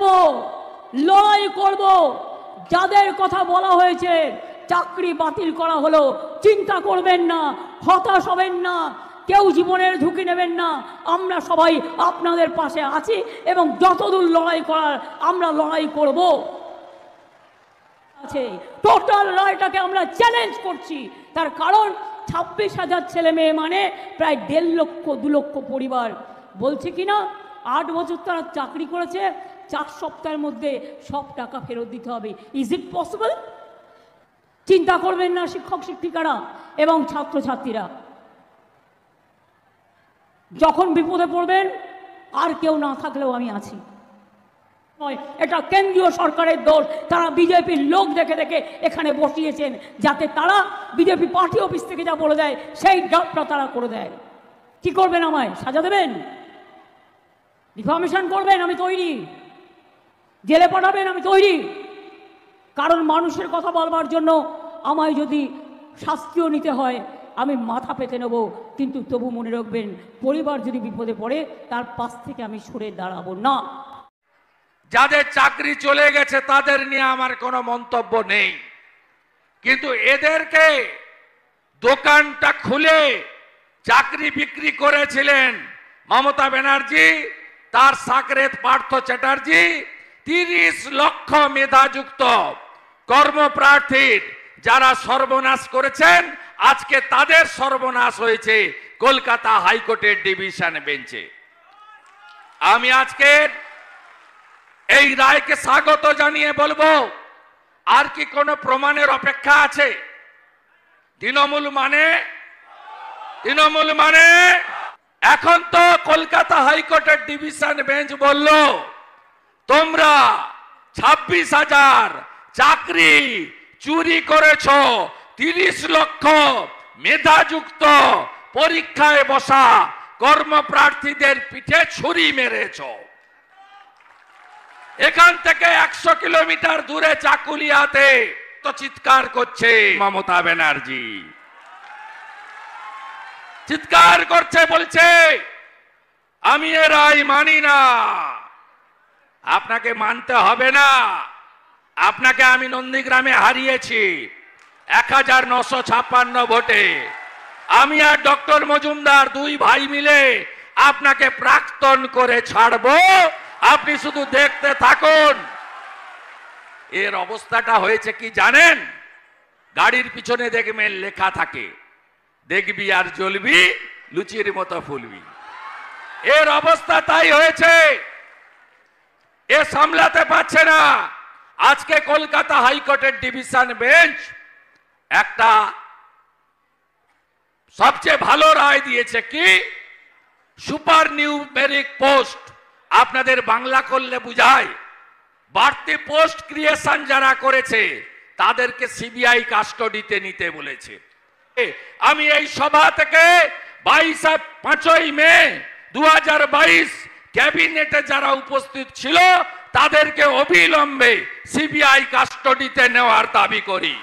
যাব, লড়াই করব। যাদের কথা বলা হয়েছে চাকরি বাতিল করা হলো, চিন্তা করবেন না, হতাশ হবেন না, কেউ জীবনের ঝুঁকি নেবেন না। আমরা সবাই আপনাদের পাশে আছি এবং যতদূর লড়াই করার আমরা লড়াই করব। আছে টোটাল রায়টাকে আমরা চ্যালেঞ্জ করছি। তার কারণ 26,000 ছেলে মেয়ে মানে প্রায় 1.5 লক্ষ 2 লক্ষ পরিবার। বলছে কি না 8 বছর তারা চাকরি করেছে, 4 সপ্তাহের মধ্যে সব টাকা ফেরত দিতে হবে। Is it possible? চিন্তা করবেন না শিক্ষক শিক্ষিকারা এবং ছাত্রছাত্রীরা। যখন বিপদে পড়বেন আর কেউ না থাকলেও আমি আছি। এটা কেন্দ্রীয় সরকারের দোষ। তারা বিজেপির লোক দেখে দেখে এখানে বসিয়েছেন যাতে তারা বিজেপি পার্টি অফিস থেকে যা বলে দেয় সেই জবটা তারা করে দেয়। কি করবেন? আমায় সাজা দেবেন, ডিফামেশন করবেন, আমি তৈরি। জেলে পাঠাবেন, আমি তৈরি। কারণ মানুষের কথা বলবার জন্য আমায় যদি শাস্তিও নিতে হয় আমি মাথা পেতে নেব, কিন্তু তবু মনে রাখবেন পরিবার যদি বিপদে পড়ে তার পাশ থেকে আমি সরে দাঁড়াবো না। যাদের চাকরি চলে গেছে তাদের নিয়ে আমার কোনো মন্তব্য নেই, কিন্তু এদেরকে দোকানটা খুলে চাকরি বিক্রি করেছিলেন মমতা ব্যানার্জি, তার সাকরেত পার্থ চ্যাটার্জি। 30 লক্ষ মেধাযুক্ত কর্মপ্রার্থীর যারা সর্বনাশ করেছেন, আজকে তাদের সর্বনাশ হয়েছে কলকাতা হাইকোর্টের ডিভিশন বেঞ্চে। আমি আজকে এই রায়কে স্বাগত জানিয়ে বলবো, আর কি কোনো প্রমাণের অপেক্ষা আছে? তৃণমূল মানে এখন তো কলকাতা হাইকোর্টের ডিভিশন বেঞ্চ বলল তোমরা 26,000 চাকরি চুরি করেছ, 30 লক্ষ মেধাযুক্ত পরীক্ষায় বসা কর্মপ্রার্থীদের পিঠে ছুরি মেরেছ। এখান থেকে 100 কিলোমিটার দূরে চাকুলিয়াতে তো চিৎকার করছে মমতা ব্যানার্জি, চিৎকার করছে, বলছে আমি এ রায় মানি না। আপনাকে মানতে হবে না, আপনাকে আমি নন্দীগ্রামে হারিয়েছি 1956 ভোটে। আমি আর ডক্টর মজুমদার দুই ভাই মিলে আপনাকে প্রাক্তন করে ছাড়বো, আপনি শুধু দেখতে থাকুন। এর অবস্থাটা হয়েছে কি জানেন? গাড়ির পিছনে দেখবেন লেখা থাকে দেখবি আর জ্বলবি, লুচির মতো ফুলবি। এর অবস্থা তাই হয়েছে, এ সামলাতে পারছে না। আজকে কলকাতা হাইকোর্টের ডিভিশন বেঞ্চ একটা সবচেয়ে ভালো রায় দিয়েছে কি, সুপার নিউমেরিক পোস্ট, আপনাদের বাংলা করলে বুঝায় বাড়তি পোস্ট ক্রিয়েশন যারা করেছে তাদেরকে সিবিআই কাস্টডিতে নিতে বলেছে। আমি এই সভা থেকে 5ই মে 2022 ক্যাবিনেটে যারা উপস্থিত ছিল তাদেরকে অবিলম্বে সিবিআই কাস্টডিতে নেওয়ার দাবি করি।